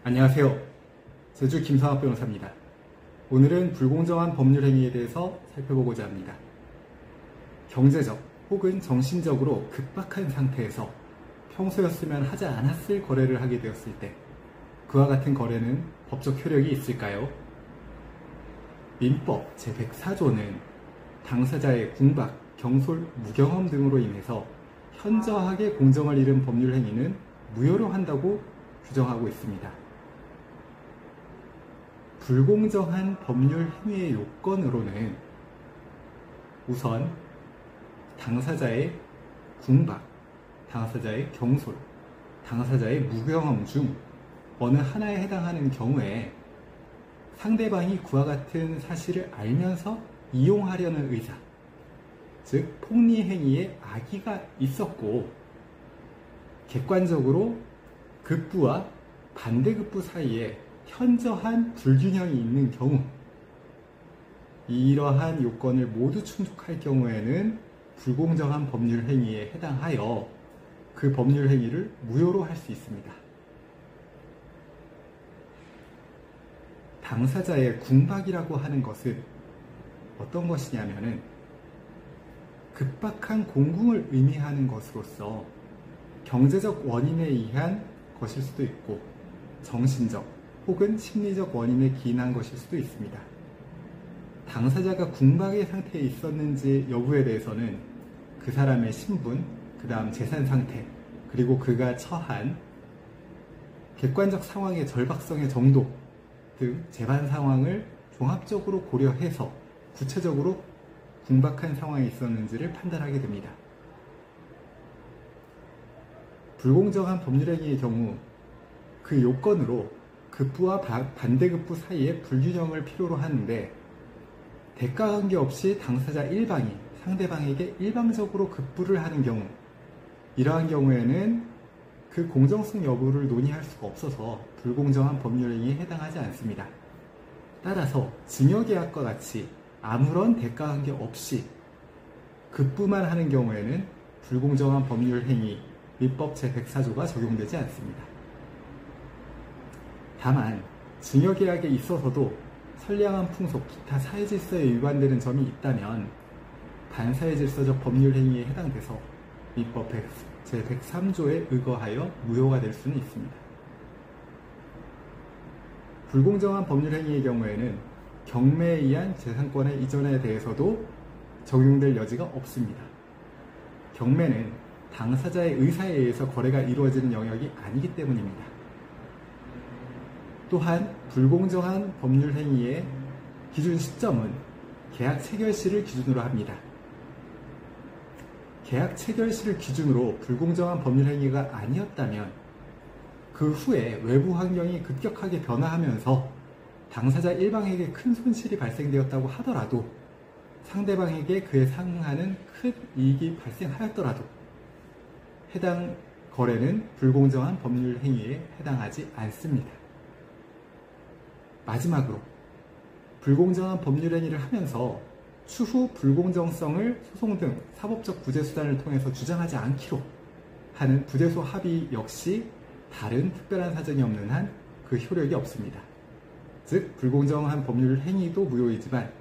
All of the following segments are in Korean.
안녕하세요. 제주 김성학 변호사입니다. 오늘은 불공정한 법률 행위에 대해서 살펴보고자 합니다. 경제적 혹은 정신적으로 급박한 상태에서 평소였으면 하지 않았을 거래를 하게 되었을 때 그와 같은 거래는 법적 효력이 있을까요? 민법 제104조는 당사자의 궁박, 경솔, 무경험 등으로 인해서 현저하게 공정을 잃은 법률 행위는 무효로 한다고 규정하고 있습니다. 불공정한 법률 행위의 요건으로는 우선 당사자의 궁박, 당사자의 경솔, 당사자의 무경험 중 어느 하나에 해당하는 경우에 상대방이 그와 같은 사실을 알면서 이용하려는 의사, 즉 폭리 행위에 악의가 있었고 객관적으로 급부와 반대급부 사이에 현저한 불균형이 있는 경우, 이러한 요건을 모두 충족할 경우에는 불공정한 법률 행위에 해당하여 그 법률 행위를 무효로 할 수 있습니다. 당사자의 궁박이라고 하는 것은 어떤 것이냐면은 급박한 공궁을 의미하는 것으로서 경제적 원인에 의한 것일 수도 있고 정신적 혹은 심리적 원인에 기인한 것일 수도 있습니다. 당사자가 궁박의 상태에 있었는지 여부에 대해서는 그 사람의 신분, 그 다음 재산 상태, 그리고 그가 처한 객관적 상황의 절박성의 정도 등 재반 상황을 종합적으로 고려해서 구체적으로 궁박한 상황이 있었는지를 판단하게 됩니다. 불공정한 법률행위의 경우 그 요건으로 급부와 반대급부 사이에 불균형을 필요로 하는데 대가관계 없이 당사자 일방이 상대방에게 일방적으로 급부를 하는 경우, 이러한 경우에는 그 공정성 여부를 논의할 수가 없어서 불공정한 법률행위에 해당하지 않습니다. 따라서 증여계약과 같이 아무런 대가관계 없이 급부만 하는 경우에는 불공정한 법률행위 민법 제104조가 적용되지 않습니다. 다만 증여계약에 있어서도 선량한 풍속, 기타 사회질서에 위반되는 점이 있다면 반사회질서적 법률행위에 해당돼서 민법 제103조에 의거하여 무효가 될 수는 있습니다. 불공정한 법률행위의 경우에는 경매에 의한 재산권의 이전에 대해서도 적용될 여지가 없습니다. 경매는 당사자의 의사에 의해서 거래가 이루어지는 영역이 아니기 때문입니다. 또한 불공정한 법률 행위의 기준 시점은 계약 체결시를 기준으로 합니다. 계약 체결시를 기준으로 불공정한 법률 행위가 아니었다면 그 후에 외부 환경이 급격하게 변화하면서 당사자 일방에게 큰 손실이 발생되었다고 하더라도 상대방에게 그에 상응하는 큰 이익이 발생하였더라도 해당 거래는 불공정한 법률 행위에 해당하지 않습니다. 마지막으로 불공정한 법률 행위를 하면서 추후 불공정성을 소송 등 사법적 구제수단을 통해서 주장하지 않기로 하는 부재소 합의 역시 다른 특별한 사정이 없는 한 그 효력이 없습니다. 즉 불공정한 법률 행위도 무효이지만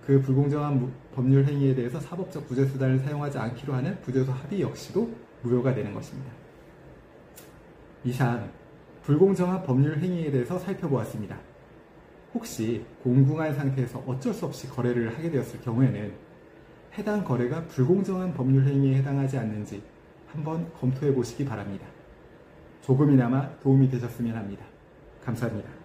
그 불공정한 법률 행위에 대해서 사법적 구제수단을 사용하지 않기로 하는 부재소 합의 역시도 무효가 되는 것입니다. 이상 불공정한 법률 행위에 대해서 살펴보았습니다. 혹시 공궁한 상태에서 어쩔 수 없이 거래를 하게 되었을 경우에는 해당 거래가 불공정한 법률 행위에 해당하지 않는지 한번 검토해 보시기 바랍니다. 조금이나마 도움이 되셨으면 합니다. 감사합니다.